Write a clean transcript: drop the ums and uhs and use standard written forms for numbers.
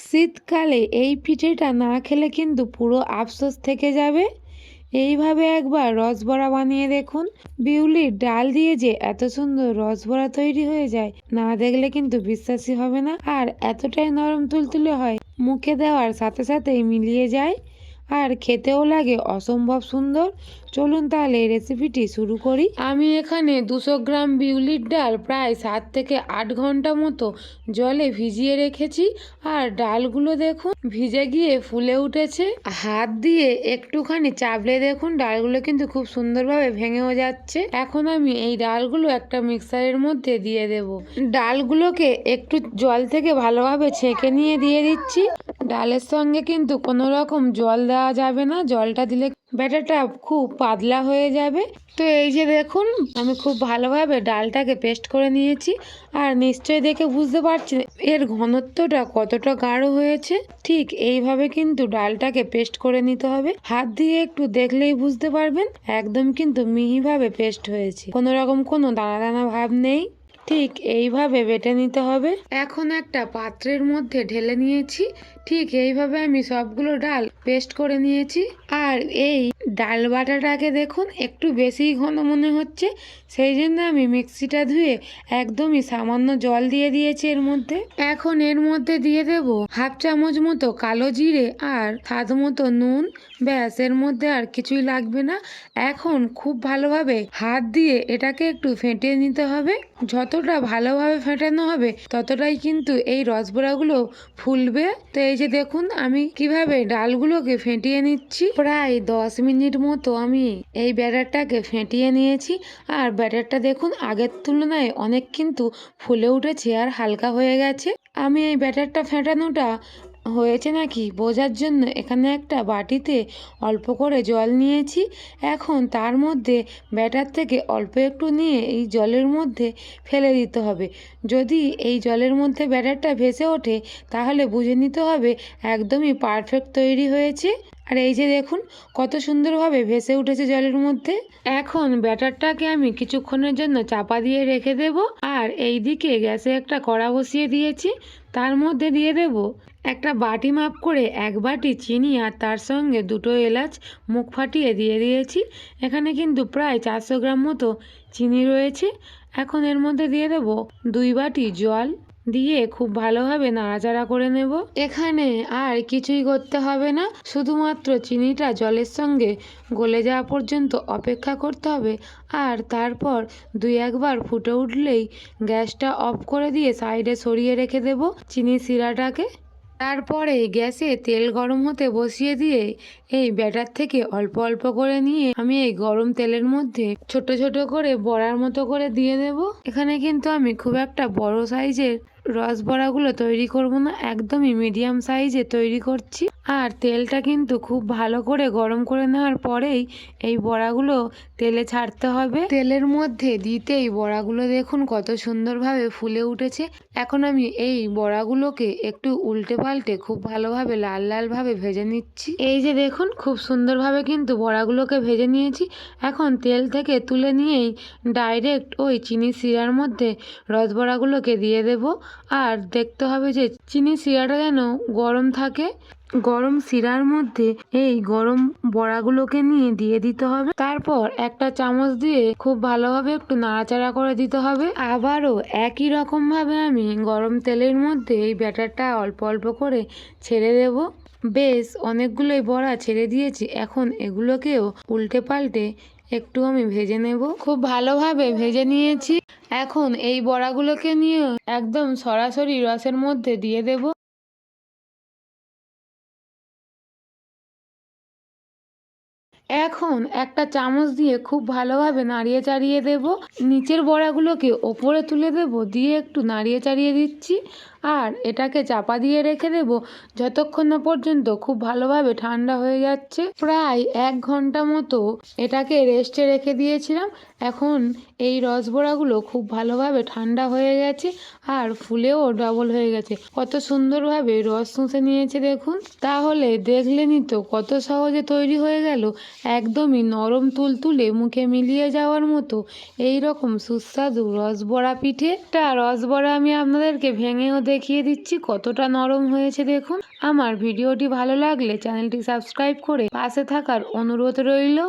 শীতকালে এই পিঠেটা না খেলে কিন্তু পুরো আফসোস থেকে যাবে। এইভাবে একবার রসবড়া বানিয়ে দেখুন। বিউলির ডাল দিয়ে যে এত সুন্দর রসবড়া তৈরি হয়ে যায়, না দেখলে কিন্তু বিশ্বাসই হবে না। আর এতটাই নরম তুলতুলে হয়, মুখে দেওয়ার সাথে সাথেই মিলিয়ে যায় আর খেতেও লাগে অসম্ভব সুন্দর। চলুন তাহলে এই রেসিপিটি শুরু করি। আমি এখানে 200 গ্রাম বিউলির ডাল প্রায় 7 থেকে 8 ঘন্টা মতো জলে ভিজিয়ে রেখেছি। আর ডালগুলো দেখুন ভিজে গিয়ে ফুলে উঠেছে। হাত দিয়ে একটুখানি চাপলে দেখুন ডালগুলো কিন্তু খুব সুন্দরভাবে ভেঙেও যাচ্ছে। এখন আমি এই ডালগুলো একটা মিক্সারের মধ্যে দিয়ে দেব। ডালগুলোকে একটু জল থেকে ভালোভাবে ছেঁকে নিয়ে দিয়ে দিচ্ছি। ডালের সঙ্গে কিন্তু কোনো রকম জল দেওয়া যাবে না, জলটা দিলে ব্যাটারটা খুব পাতলা হয়ে যাবে। তো এই যে দেখুন আমি খুব ভালোভাবে ডালটাকে পেস্ট করে নিয়েছি। আর নিশ্চয়ই দেখে বুঝতে পারছেন এর ঘনত্বটা কতটা গাঢ় হয়েছে। ঠিক এইভাবে কিন্তু ডালটাকে পেস্ট করে নিতে হবে। হাত দিয়ে একটু দেখলেই বুঝতে পারবেন একদম কিন্তু মিহিভাবে পেস্ট হয়েছে, কোনো রকম কোনো দানা দানা ভাব নেই। ঠিক এইভাবে বেটে নিতে হবে। এখন একটা পাত্রের মধ্যে ঢেলে নিয়েছি। ঠিক এইভাবে আমি সবগুলো ডাল পেস্ট করে নিয়েছি। আর এই ডাল বাটাটাকে দেখুন একটু বেশি ঘন মনে হচ্ছে, সেই জন্য আমি মিক্সিটা ধুয়ে একদমই সামান্য জল দিয়ে দিয়েছি এর মধ্যে। এখন এর মধ্যে দিয়ে দেব হাফ চামচ মতো কালো জিরে আর স্বাদ মতো নুন। ব্যাস, এর মধ্যে আর কিছুই লাগবে না। এখন খুব ভালোভাবে হাত দিয়ে এটাকে একটু ফেটিয়ে নিতে হবে। যতটা ভালোভাবে ফেটানো হবে ততটাই কিন্তু এই রসবড়াগুলো ফুলবে। তো এই যে দেখুন আমি কিভাবে ডালগুলোকে ফেটিয়ে নিচ্ছি। প্রায় 10 মিনিট মতো আমি এই ব্যাটারটাকে ফেটিয়ে নিয়েছি। আর ব্যাটারটা দেখুন আগের তুলনায় অনেক কিন্তু ফুলে উঠেছে আর হালকা হয়ে গেছে। আমি এই ব্যাটারটা ফেটানোটা হয়েছে নাকি বোঝার জন্য এখানে একটা বাটিতে অল্প করে জল নিয়েছি। এখন তার মধ্যে ব্যাটার থেকে অল্প একটু নিয়ে এই জলের মধ্যে ফেলে দিতে হবে। যদি এই জলের মধ্যে ব্যাটারটা ভেসে ওঠে তাহলে বুঝে নিতে হবে একদমই পারফেক্ট তৈরি হয়েছে। আর এই যে দেখুন কত সুন্দরভাবে ভেসে উঠেছে জলের মধ্যে। এখন ব্যাটারটাকে আমি কিছুক্ষণের জন্য চাপা দিয়ে রেখে দেব। আর এই দিকে গ্যাসে একটা কড়া বসিয়ে দিয়েছি, তার মধ্যে দিয়ে দেব একটা বাটি মাপ করে 1 বাটি চিনি আর তার সঙ্গে 2টো এলাচ মুখ ফাটিয়ে দিয়ে দিয়েছি। এখানে কিন্তু প্রায় 400 গ্রাম মতো চিনি রয়েছে। এখন এর মধ্যে দিয়ে দেব 2 বাটি জল, দিয়ে খুব ভালোভাবে নাড়াচাড়া করে নেব। এখানে আর কিছুই করতে হবে না, শুধুমাত্র চিনিটা জলের সঙ্গে গলে যাওয়া পর্যন্ত অপেক্ষা করতে হবে। আর তারপর 2-1 বার ফুটে উঠলেই গ্যাসটা অফ করে দিয়ে সাইডে সরিয়ে রেখে দেব চিনি শিরাটাকে। তারপরে গ্যাসে তেল গরম হতে বসিয়ে দিয়ে এই ব্যাটার থেকে অল্প অল্প করে নিয়ে আমি এই গরম তেলের মধ্যে ছোট ছোট করে বড়ার মতো করে দিয়ে দেব। এখানে কিন্তু আমি খুব একটা বড় সাইজের রসবড়াগুলো তৈরি করব না, একদমই মিডিয়াম সাইজে তৈরি করছি। আর তেলটা কিন্তু খুব ভালো করে গরম করে নেওয়ার পরেই এই বড়াগুলো তেলে ছাড়তে হবে। তেলের মধ্যে দিতেই বড়াগুলো দেখুন কত সুন্দরভাবে ফুলে উঠেছে। এখন আমি এই বড়াগুলোকে একটু উল্টে পাল্টে খুব ভালোভাবে লাল লাল ভাবে ভেজে নিচ্ছি। এই যে দেখুন খুব সুন্দরভাবে কিন্তু বড়াগুলোকে ভেজে নিয়েছি। এখন তেল থেকে তুলে নিয়েই ডাইরেক্ট ওই চিনি শিরার মধ্যে রসবড়াগুলোকে দিয়ে দেব। আর দেখতে হবে যে চিনি শিরাটা যেন গরম থাকে। গরম শিরার মধ্যে এই গরম বড়াগুলোকে নিয়ে দিয়ে দিতে হবে। তারপর একটা চামচ দিয়ে খুব ভালোভাবে একটু নাড়াচাড়া করে দিতে হবে। আবারও একই রকম ভাবে আমি গরম তেলের মধ্যে এই ব্যাটারটা অল্প অল্প করে ছেড়ে দেব। বেশ অনেকগুলোই বড়া ছেড়ে দিয়েছি। এখন এগুলোকেও উল্টে পাল্টে একটু আমি ভেজে নেব। খুব ভালোভাবে ভেজে নিয়েছি। এখন এই বড়াগুলোকে নিয়ে একদম সরাসরি রসের মধ্যে দিয়ে দেব। এখন একটা চামচ দিয়ে খুব ভালোভাবে নাড়িয়ে চাড়িয়ে দেব। নিচের বড়াগুলোকে ওপরে তুলে দেব, দিয়ে একটু নাড়িয়ে চাড়িয়ে দিচ্ছি। আর এটাকে চাপা দিয়ে রেখে দেব যতক্ষণ না পর্যন্ত খুব ভালোভাবে ঠান্ডা হয়ে যাচ্ছে। প্রায় 1 ঘন্টা মতো এটাকে রেস্টে রেখে দিয়েছিলাম। এখন এই রসবড়াগুলো খুব ভালোভাবে ঠান্ডা হয়ে গেছে আর ফুলেও ডবল হয়ে গেছে। কত সুন্দরভাবে রস শুষে নিয়েছে দেখুন। তাহলে দেখলেনই তো কত সহজে তৈরি হয়ে গেল একদমই নরম তুলতুলে মুখে মিলিয়ে যাওয়ার মতো এই রকম সুস্বাদু রসবড়া পিঠে। রসবড়া আমি আপনাদেরকে ভেঙেও দেখিয়ে দিচ্ছি কতটা নরম হয়েছে দেখুন। আমার ভিডিওটি ভালো লাগলে চ্যানেলটি সাবস্ক্রাইব করে পাশে থাকার অনুরোধ রইল।